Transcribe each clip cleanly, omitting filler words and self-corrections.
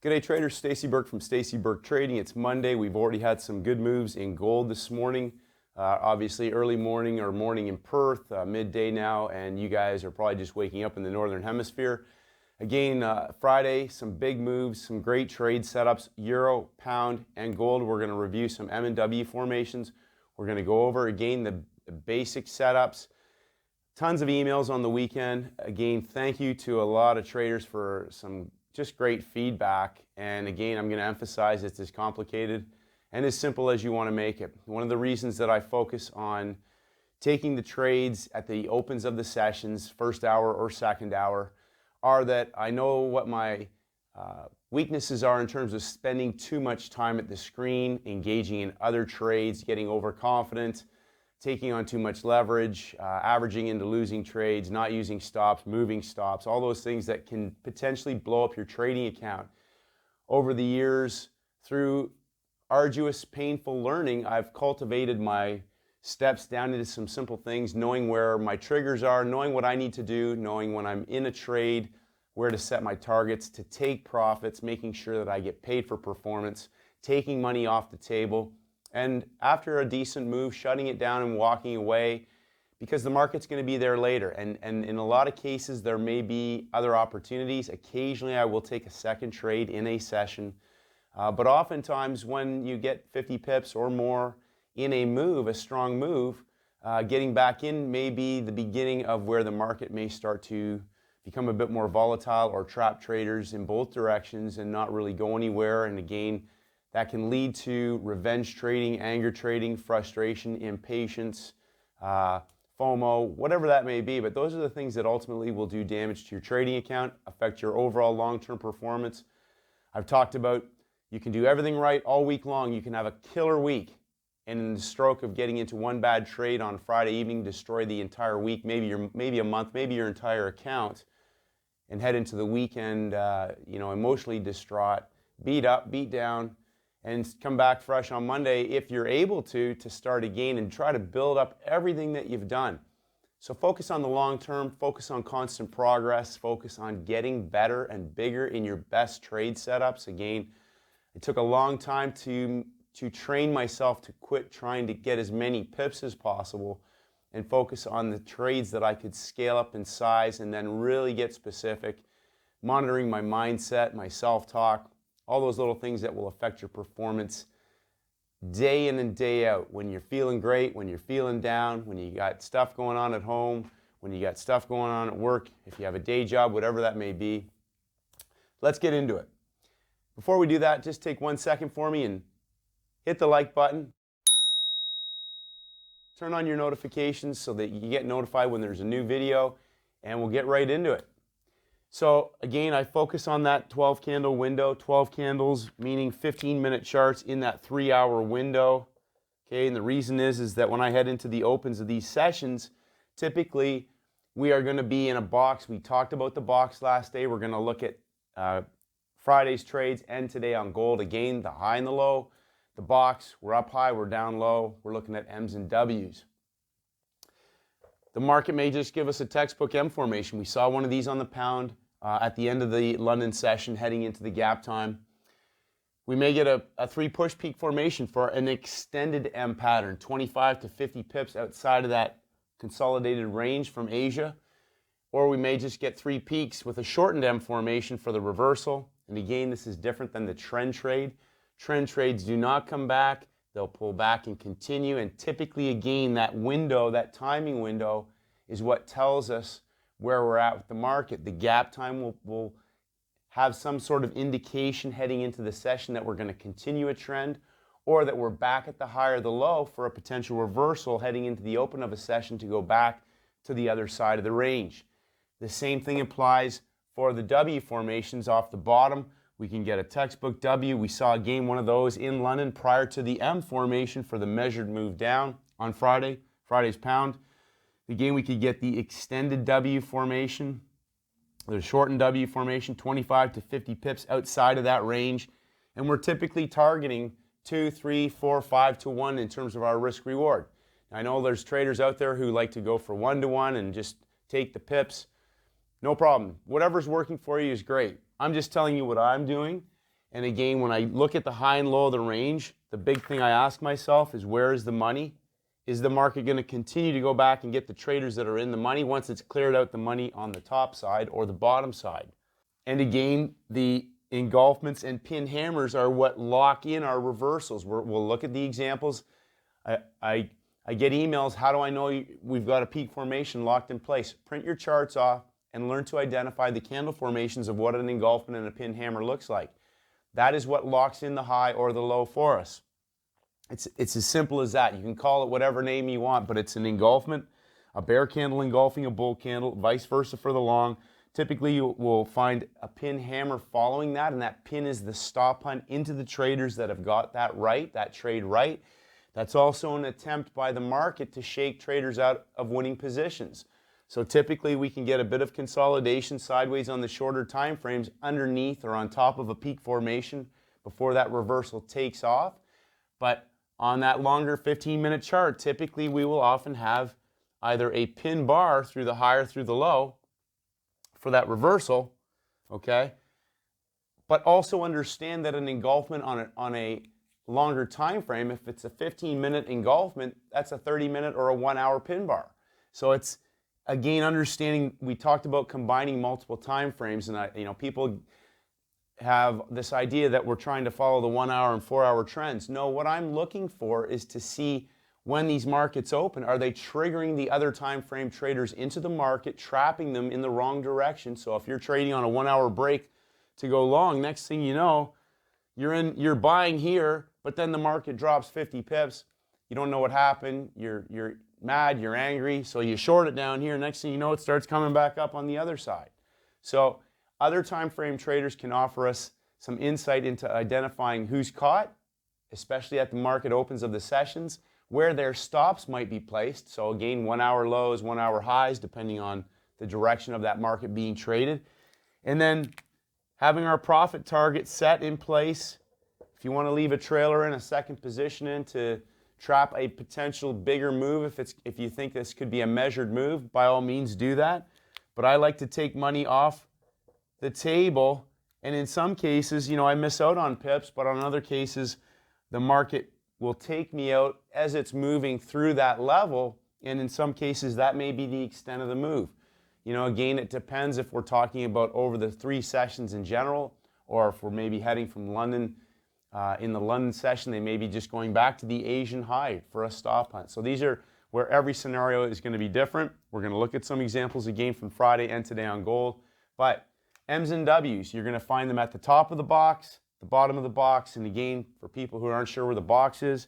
G'day traders, Stacey Burke from Stacey Burke Trading. It's Monday. We've already had some good moves in gold this morning. Obviously early morning or morning in Perth, midday now, and you guys are probably just waking up in the Northern Hemisphere. Again, Friday, some big moves, some great trade setups, euro, pound, and gold. We're going to review some M&W formations. We're going to go over again the basic setups. Tons of emails on the weekend. Again, thank you to a lot of traders for some just great feedback. And again, I'm going to emphasize it's as complicated and as simple as you want to make it. One of the reasons that I focus on taking the trades at the opens of the sessions, first hour or second hour, are that I know what my weaknesses are in terms of spending too much time at the screen, engaging in other trades, getting overconfident, taking on too much leverage, averaging into losing trades, not using stops, moving stops, all those things that can potentially blow up your trading account. Over the years, through arduous, painful learning, I've cultivated my steps down into some simple things, knowing where my triggers are, knowing what I need to do, knowing when I'm in a trade, where to set my targets, to take profits, making sure that I get paid for performance, taking money off the table, and after a decent move, shutting it down and walking away, because the market's going to be there later. And in a lot of cases, there may be other opportunities. Occasionally, I will take a second trade in a session. But oftentimes, when you get 50 pips or more in a move, a strong move, getting back in may be the beginning of where the market may start to become a bit more volatile or trap traders in both directions and not really go anywhere. And again, that can lead to revenge trading, anger trading, frustration, impatience, FOMO, whatever that may be. But those are the things that ultimately will do damage to your trading account, affect your overall long-term performance. I've talked about you can do everything right all week long. You can have a killer week, and in the stroke of getting into one bad trade on Friday evening, destroy the entire week, maybe a month, maybe your entire account, and head into the weekend, emotionally distraught, beat up, beat down, and come back fresh on Monday if you're able to start again and try to build up everything that you've done. So focus on the long term, focus on constant progress, focus on getting better and bigger in your best trade setups. Again, it took a long time to train myself to quit trying to get as many pips as possible and focus on the trades that I could scale up in size and then really get specific, monitoring my mindset, my self-talk, all those little things that will affect your performance day in and day out. When you're feeling great, when you're feeling down, when you got stuff going on at home, when you got stuff going on at work, if you have a day job, whatever that may be. Let's get into it. Before we do that, just take 1 second for me and hit the like button. Turn on your notifications so that you get notified when there's a new video, and we'll get right into it. So again, I focus on that 12 candle window, 12 candles meaning 15-minute charts in that 3-hour window. Okay, and the reason is that when I head into the opens of these sessions, typically we are going to be in a box. We talked about the box last day. We're going to look at Friday's trades and today on gold. Again, the high and the low, the box, we're up high, we're down low. We're looking at M's and W's. The market may just give us a textbook M formation. We saw one of these on the pound at the end of the London session heading into the gap time. We may get a 3 push peak formation for an extended M pattern, 25 to 50 pips outside of that consolidated range from Asia. Or we may just get 3 peaks with a shortened M formation for the reversal. And again, this is different than the trend trade. Trend trades do not come back. They'll pull back and continue, and typically, again, that window, that timing window, is what tells us where we're at with the market. The gap time will have some sort of indication heading into the session that we're going to continue a trend, or that we're back at the high or the low for a potential reversal heading into the open of a session to go back to the other side of the range. The same thing applies for the W formations off the bottom. We can get a textbook W. We saw again one of those in London prior to the M formation for the measured move down on Friday's pound. Again, we could get the extended W formation, the shortened W formation, 25 to 50 pips outside of that range. And we're typically targeting 2, 3, 4, 5 to 1 in terms of our risk reward. I know there's traders out there who like to go for 1 to 1 and just take the pips. No problem. Whatever's working for you is great. I'm just telling you what I'm doing, And again, when I look at the high and low of the range, the big thing I ask myself is, where is the money? Is the market going to continue to go back and get the traders that are in the money once it's cleared out the money on the top side or the bottom side? And again, the engulfments and pin hammers are what lock in our reversals. We'll look at the examples. I get emails, how do I know we've got a peak formation locked in place? Print your charts off and learn to identify the candle formations of what an engulfment and a pin hammer looks like. That is what locks in the high or the low for us. It's as simple as that. You can call it whatever name you want, but it's an engulfment, a bear candle engulfing a bull candle, vice versa for the long. Typically, you will find a pin hammer following that, and that pin is the stop hunt into the traders that have got that right, that trade right. That's also an attempt by the market to shake traders out of winning positions. So typically, we can get a bit of consolidation sideways on the shorter time frames underneath or on top of a peak formation before that reversal takes off. But on that longer 15-minute chart, typically we will often have either a pin bar through the high or through the low for that reversal, okay? But also understand that an engulfment on a longer time frame, if it's a 15-minute engulfment, that's a 30-minute or a 1-hour pin bar. So it's, again, understanding, we talked about combining multiple time frames, and people have this idea that we're trying to follow the 1-hour and 4-hour trends. No, what I'm looking for is to see when these markets open, are they triggering the other time frame traders into the market, trapping them in the wrong direction? So if you're trading on a 1-hour break to go long, next thing you know, you're buying here, but then the market drops 50 pips. You don't know what happened. You're mad, you're angry, so you short it down here. Next thing you know, it starts coming back up on the other side. So other time frame traders can offer us some insight into identifying who's caught, especially at the market opens of the sessions, where their stops might be placed. So again, 1-hour lows, 1-hour highs, depending on the direction of that market being traded. And then having our profit target set in place. If you want to leave a trailer in, a second position in to trap a potential bigger move, if you think this could be a measured move, by all means do that. But I like to take money off the table, and in some cases, I miss out on pips, but on other cases, the market will take me out as it's moving through that level, and in some cases, that may be the extent of the move. Again, it depends if we're talking about over the 3 sessions in general, or if we're maybe heading from London. In the London session, they may be just going back to the Asian high for a stop hunt. So these are where every scenario is going to be different. We're going to look at some examples again from Friday and today on gold. But M's and W's, you're going to find them at the top of the box, the bottom of the box, and again, for people who aren't sure where the box is,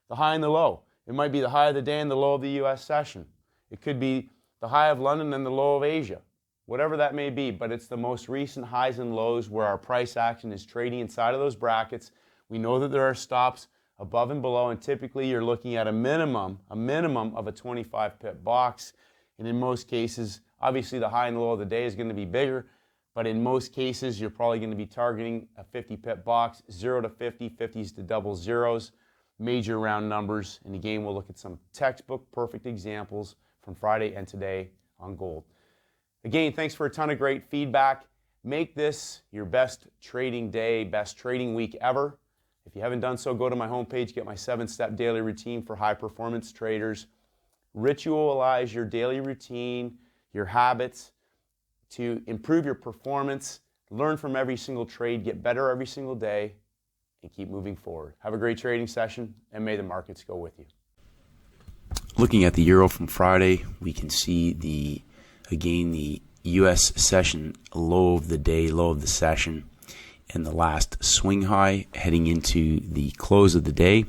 the high and the low. It might be the high of the day and the low of the U.S. session. It could be the high of London and the low of Asia, whatever that may be, but it's the most recent highs and lows where our price action is trading inside of those brackets. We know that there are stops above and below, and typically you're looking at a minimum of a 25 pip box. And in most cases, obviously the high and low of the day is going to be bigger, but in most cases, you're probably going to be targeting a 50 pip box, 0 to 50, 50s to double zeros, major round numbers. And again, we'll look at some textbook perfect examples from Friday and today on gold. Again, thanks for a ton of great feedback. Make this your best trading day, best trading week ever. If you haven't done so, go to my homepage, get my 7-step daily routine for high performance traders. Ritualize your daily routine, your habits to improve your performance, learn from every single trade, get better every single day, and keep moving forward. Have a great trading session, and may the markets go with you. Looking at the euro from Friday, we can see the U.S. session low of the day, low of the session, and the last swing high heading into the close of the day.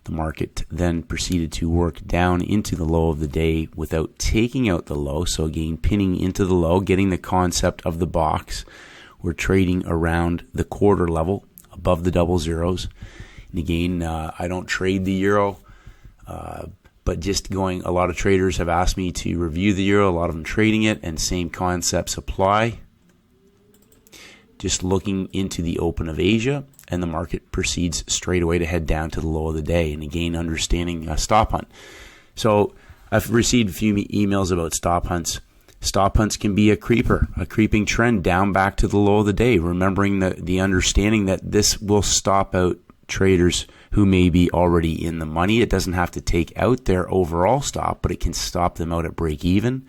The market then proceeded to work down into the low of the day without taking out the low. So again, pinning into the low, getting the concept of the box. We're trading around the quarter level, above the double zeros. And again, I don't trade the euro, but just a lot of traders have asked me to review the euro, a lot of them trading it, and same concepts apply. Just looking into the open of Asia, and the market proceeds straight away to head down to the low of the day, and again, understanding a stop hunt. So I've received a few emails about stop hunts. Stop hunts can be a creeping trend down back to the low of the day, remembering the understanding that this will stop out traders who may be already in the money. It doesn't have to take out their overall stop, but it can stop them out at break even.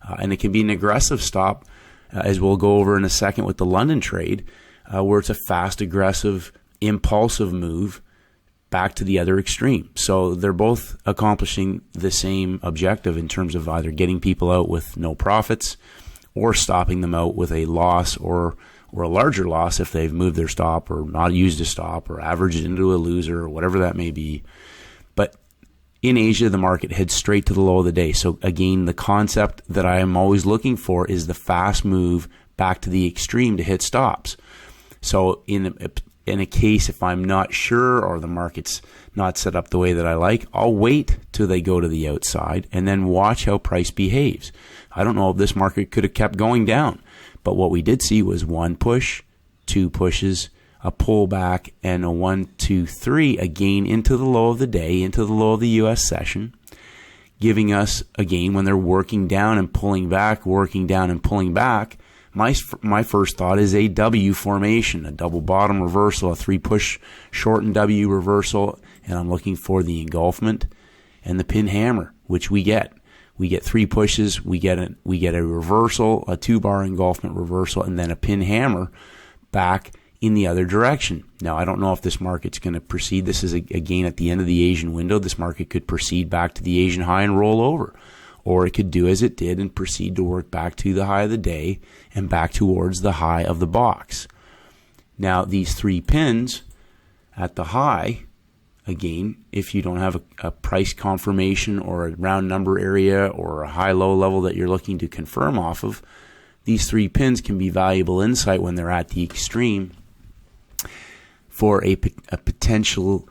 And it can be an aggressive stop, as we'll go over in a second with the London trade, where it's a fast, aggressive, impulsive move back to the other extreme. So they're both accomplishing the same objective in terms of either getting people out with no profits or stopping them out with a loss or a larger loss if they've moved their stop or not used a stop or averaged it into a loser or whatever that may be. But in Asia, the market heads straight to the low of the day. So again, the concept that I am always looking for is the fast move back to the extreme to hit stops. So in a case, if I'm not sure or the market's not set up the way that I like, I'll wait till they go to the outside and then watch how price behaves. I don't know if this market could have kept going down, but what we did see was one push, two pushes, a pullback, and a 1, 2, 3 again into the low of the day, into the low of the U.S. session, giving us, again, when they're working down and pulling back, working down and pulling back, my first thought is a W formation, a double bottom reversal, a 3-push shortened W reversal, and I'm looking for the engulfment and the pin hammer, which we get. We get 3 pushes, we get a reversal, a 2-bar engulfment reversal, and then a pin hammer back in the other direction. Now, I don't know if this market's going to proceed. This is, again, at the end of the Asian window. This market could proceed back to the Asian high and roll over. Or it could do as it did and proceed to work back to the high of the day and back towards the high of the box. Now, these 3 pins at the high, again, if you don't have a price confirmation or a round number area or a high-low level that you're looking to confirm off of, these 3 pins can be valuable insight when they're at the extreme for a potential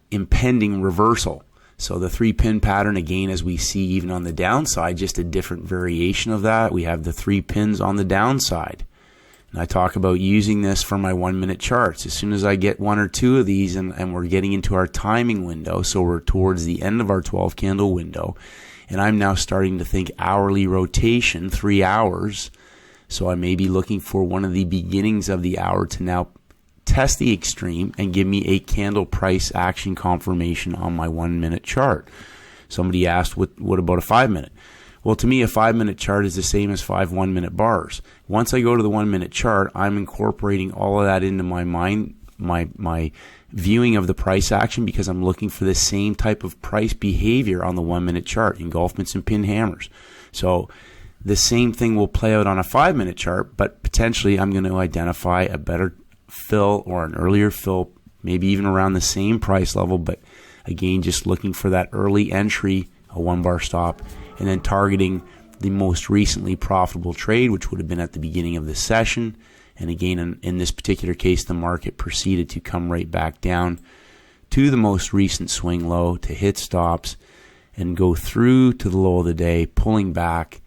impending reversal. So the 3-pin pattern, again, as we see even on the downside, just a different variation of that. We have the 3 pins on the downside. And I talk about using this for my 1-minute charts. As soon as I get 1 or 2 of these and we're getting into our timing window, so we're towards the end of our 12-candle window, and I'm now starting to think hourly rotation, 3 hours. So I may be looking for one of the beginnings of the hour to now test the extreme and give me a candle price action confirmation on my 1-minute chart. Somebody asked, what about a 5-minute? Well, to me, a 5-minute chart is the same as 5 1-minute bars. Once I go to the 1-minute chart, I'm incorporating all of that into my mind, my viewing of the price action, because I'm looking for the same type of price behavior on the 1-minute chart, engulfments and pin hammers. So the same thing will play out on a 5-minute chart, but potentially I'm going to identify a better fill or an earlier fill, maybe even around the same price level, but again, just looking for that early entry, a 1-bar stop, and then targeting the most recently profitable trade, which would have been at the beginning of the session. And again, in this particular case, the market proceeded to come right back down to the most recent swing low to hit stops and go through to the low of the day, pulling back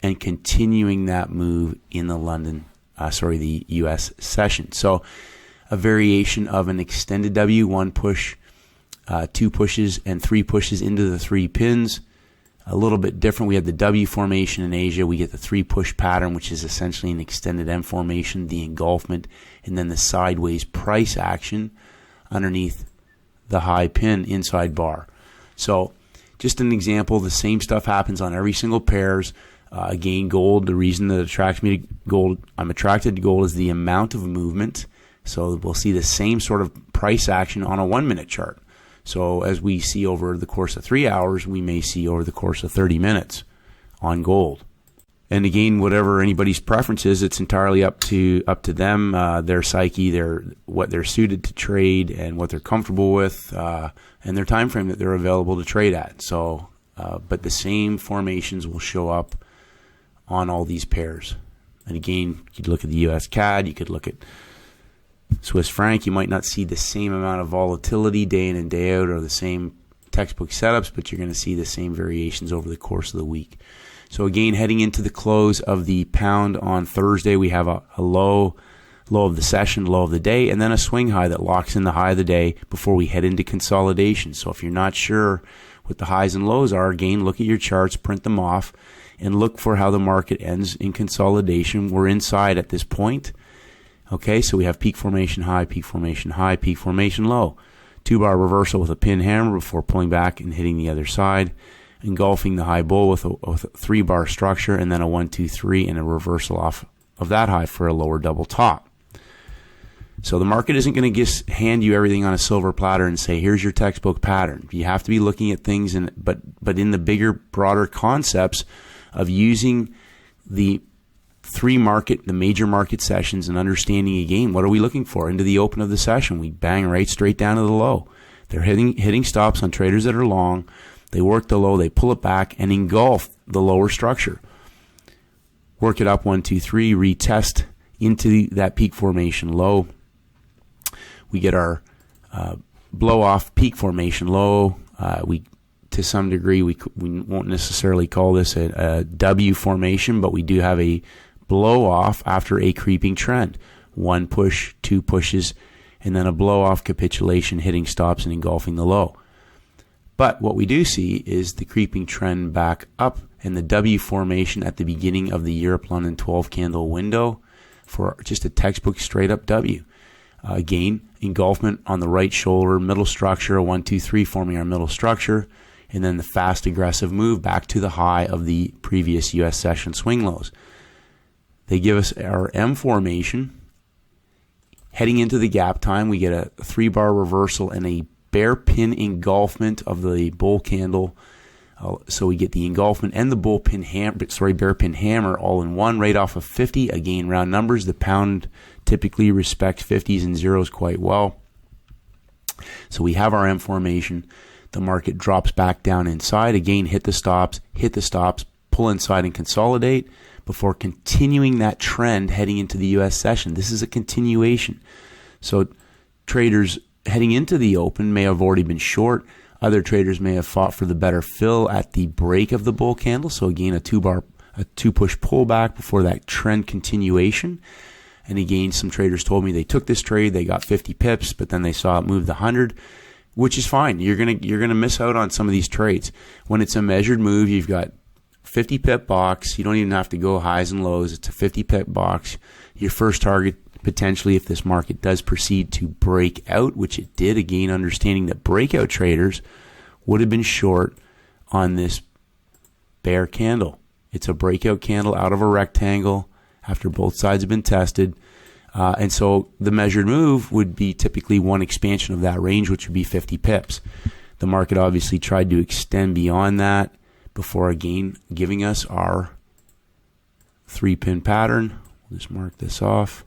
and continuing that move in the the U.S. session. So a variation of an extended W, 1 push, 2 pushes, and 3 pushes into the 3 pins. A little bit different. We have the W formation in Asia. We get the 3-push pattern, which is essentially an extended M formation, the engulfment, and then the sideways price action underneath the high pin inside bar. So just an example, the same stuff happens on every single pairs. Again, gold, the reason that attracts me to gold, I'm attracted to gold, is the amount of movement. So we'll see the same sort of price action on a 1-minute chart. So as we see over the course of 3 hours, we may see over the course of 30 minutes on gold. And again, whatever anybody's preference is, it's entirely up to them, their psyche, what they're suited to trade and what they're comfortable with, and their time frame that they're available to trade at. So, but the same formations will show up on all these pairs. And again, you could look at the US CAD, you could look at Swiss franc. You might not see the same amount of volatility day in and day out or the same textbook setups, but you're going to see the same variations over the course of the week. So again, heading into the close of the pound on Thursday, we have a low of the session, low of the day, and then a swing high that locks in the high of the day before we head into consolidation. So if you're not sure what the highs and lows are, again, look at your charts, print them off, and look for how the market ends in consolidation. We're inside at this point. Okay, so we have peak formation high, peak formation high, peak formation low. 2-bar reversal with a pin hammer before pulling back and hitting the other side, engulfing the high bull with a 3-bar structure, and then a 1, 2, 3 and a reversal off of that high for a lower double top. So the market isn't going to just hand you everything on a silver platter and say, here's your textbook pattern. You have to be looking at things, but in the bigger, broader concepts of using the the major market sessions, and understanding again, what are we looking for into the open of the session? We bang right straight down to the low. They're hitting stops on traders that are long. They work the low, they pull it back and engulf the lower structure. Work it up 1, 2, 3, retest into that peak formation low. We get our blow off peak formation low. To some degree, we won't necessarily call this a W formation, but we do have a blow off after a creeping trend. 1 push, 2 pushes, and then a blow off capitulation, hitting stops and engulfing the low. But what we do see is the creeping trend back up and the W formation at the beginning of the Europe-London 12 candle window for just a textbook straight up W. Again, engulfment on the right shoulder, middle structure, a 1, 2, 3 forming our middle structure, and then the fast aggressive move back to the high of the previous US session swing lows. They give us our M formation. Heading into the gap time, we get a 3-bar reversal and a bear pin engulfment of the bull candle. So we get the engulfment and the bear pin hammer all in one right off of 50. Again, round numbers. The pound typically respects 50s and zeros quite well. So we have our M formation. The market drops back down inside. Again, hit the stops, pull inside and consolidate before continuing that trend heading into the US session. This is a continuation. So traders heading into the open may have already been short. Other traders may have fought for the better fill at the break of the bull candle. So again, a 2-push pullback before that trend continuation. And again, some traders told me they took this trade, they got 50 pips, but then they saw it move the 100, which is fine. You're gonna miss out on some of these trades. When it's a measured move, you've got 50 pip box. You don't even have to go highs and lows. It's a 50 pip box. Your first target, potentially, if this market does proceed to break out, which it did, again, understanding that breakout traders would have been short on this bear candle. It's a breakout candle out of a rectangle after both sides have been tested. And so the measured move would be typically one expansion of that range, which would be 50 pips. The market obviously tried to extend beyond that before again giving us our 3-pin pattern. We'll just mark this off.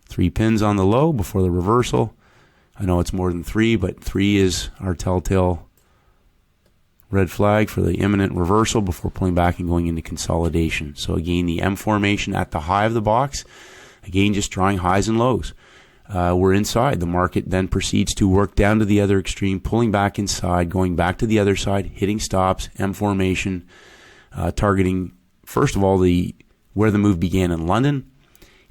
3 pins on the low before the reversal. I know it's more than 3, but 3 is our telltale red flag for the imminent reversal before pulling back and going into consolidation. So again, the M formation at the high of the box. Again, just drawing highs and lows. We're inside. The market then proceeds to work down to the other extreme, pulling back inside, going back to the other side, hitting stops, M formation, targeting, first of all, where the move began in London,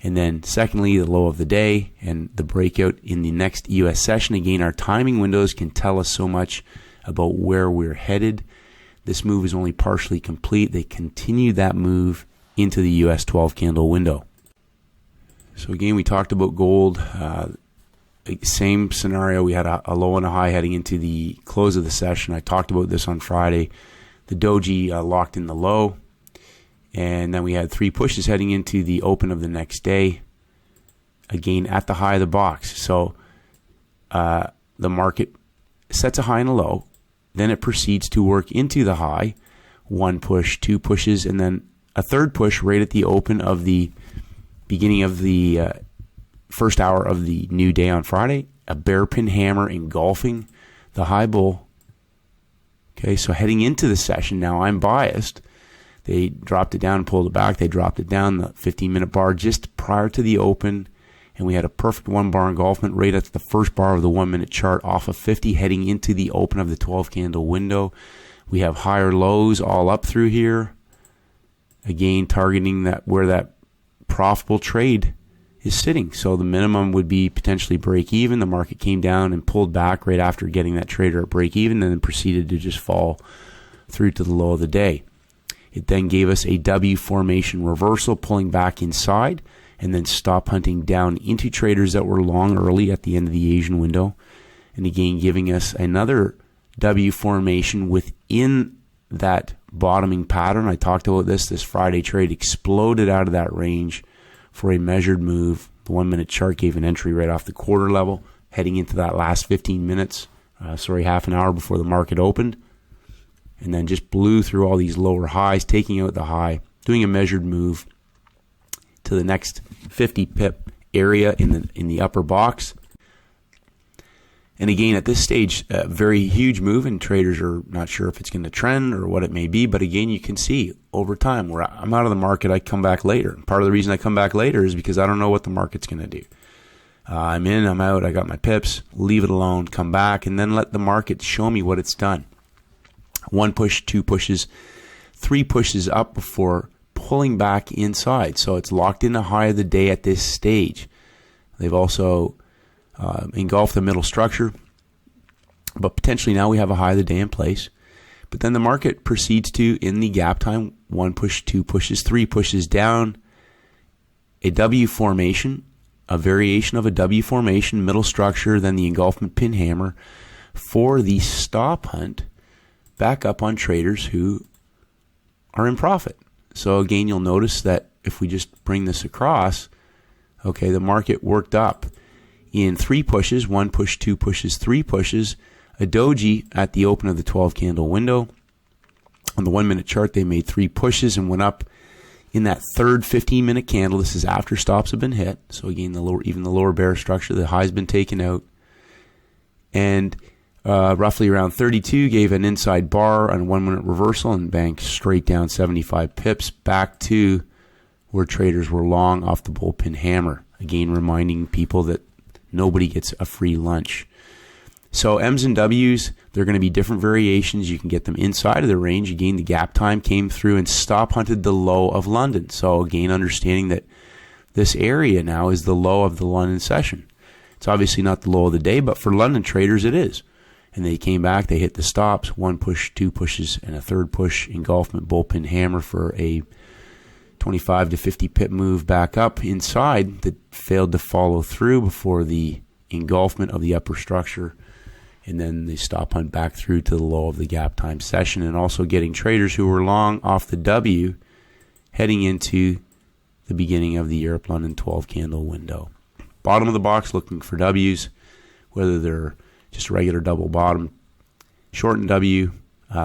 and then secondly, the low of the day and the breakout in the next US session. Again, our timing windows can tell us so much about where we're headed. This move is only partially complete. They continue that move into the US 12 candle window. So again, we talked about gold. Same scenario. We had a low and a high heading into the close of the session. I talked about this on Friday. The doji locked in the low. And then we had 3 pushes heading into the open of the next day. Again, at the high of the box. So the market sets a high and a low. Then it proceeds to work into the high. 1 push, 2 pushes, and then a 3rd push right at the open of the beginning of the first hour of the new day on Friday. A bear pin hammer engulfing the high bull. Okay, so heading into the session, now I'm biased. They dropped it down and pulled it back. They dropped it down the 15-minute bar just prior to the open. And we had a perfect 1-bar engulfment right at the first bar of the 1-minute chart off of 50 heading into the open of the 12 candle window. We have higher lows all up through here. Again, targeting that where that profitable trade is sitting. So the minimum would be potentially break even. The market came down and pulled back right after getting that trader at break even and then proceeded to just fall through to the low of the day. It then gave us a W formation reversal, pulling back inside, and then stop hunting down into traders that were long early at the end of the Asian window. And again, giving us another W formation within that bottoming pattern. I talked about this Friday trade exploded out of that range for a measured move. The 1 minute chart gave an entry right off the quarter level, heading into that last 15 minutes, half an hour before the market opened. And then just blew through all these lower highs, taking out the high, doing a measured move to the next 50 pip area in the upper box. And again, at this stage, a very huge move, and traders are not sure if it's going to trend or what it may be. But again, you can see over time, where I'm out of the market, I come back later. Part of the reason I come back later is because I don't know what the market's going to do. I'm in, I'm out, I got my pips, leave it alone, come back, and then let the market show me what it's done. 1 push, 2 pushes, 3 pushes up before pulling back inside. So it's locked in the high of the day at this stage. They've also engulfed the middle structure, but potentially now we have a high of the day in place. But then the market proceeds to, in the gap time, 1 push, 2 pushes, 3 pushes down, a W formation, a variation of a W formation, middle structure, then the engulfment pin hammer for the stop hunt back up on traders who are in profit. So again, you'll notice that if we just bring this across, okay, the market worked up in 3 pushes, 1 push, 2 pushes, 3 pushes, a doji at the open of the 12 candle window. On the 1 minute chart, they made 3 pushes and went up in that third 15-minute candle. This is after stops have been hit. So again, even the lower bear structure, the high's been taken out. And roughly around 32 gave an inside bar on 1 minute reversal and banked straight down 75 pips back to where traders were long off the bullpen hammer. Again, reminding people that nobody gets a free lunch. So M's and W's, they're going to be different variations. You can get them inside of the range. Again, the gap time came through and stop hunted the low of London. So again, understanding that this area now is the low of the London session. It's obviously not the low of the day, but for London traders it is. And they came back, they hit the stops, 1 push, 2 pushes, and a 3rd push, engulfment bullpen hammer for a 25 to 50 pip move back up inside that failed to follow through before the engulfment of the upper structure. And then the stop hunt back through to the low of the gap time session, and also getting traders who were long off the W heading into the beginning of the Europe-London 12 candle window. Bottom of the box looking for W's, whether they're just a regular double bottom, shortened W,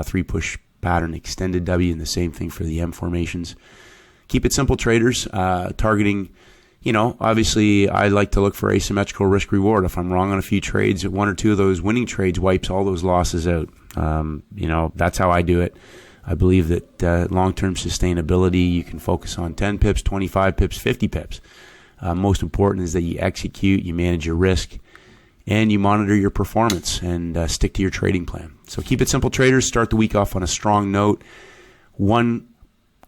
3 push pattern, extended W, and the same thing for the M formations. Keep it simple, traders. Targeting, obviously I like to look for asymmetrical risk reward. If I'm wrong on a few trades, 1 or 2 of those winning trades wipes all those losses out. That's how I do it. I believe that long-term sustainability, you can focus on 10 pips, 25 pips, 50 pips. Most important is that you execute, you manage your risk, and you monitor your performance and stick to your trading plan. So keep it simple, traders. Start the week off on a strong note. 1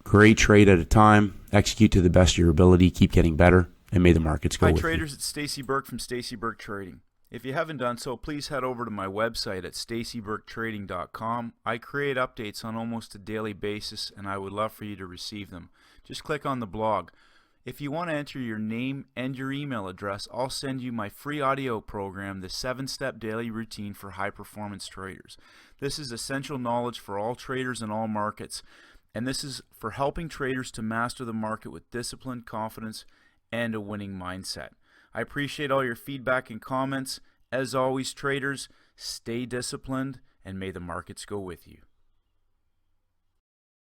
great trade at a time. Execute to the best of your ability. Keep getting better, and may the markets go with you. Hi traders, it's Stacey Burke from Stacey Burke Trading. If you haven't done so, please head over to my website at staceyburketrading.com. I create updates on almost a daily basis, and I would love for you to receive them. Just click on the blog. If you want to enter your name and your email address, I'll send you my free audio program, the 7-Step Daily Routine for High-Performance Traders. This is essential knowledge for all traders in all markets, and this is for helping traders to master the market with discipline, confidence, and a winning mindset. I appreciate all your feedback and comments. As always, traders, stay disciplined, and may the markets go with you.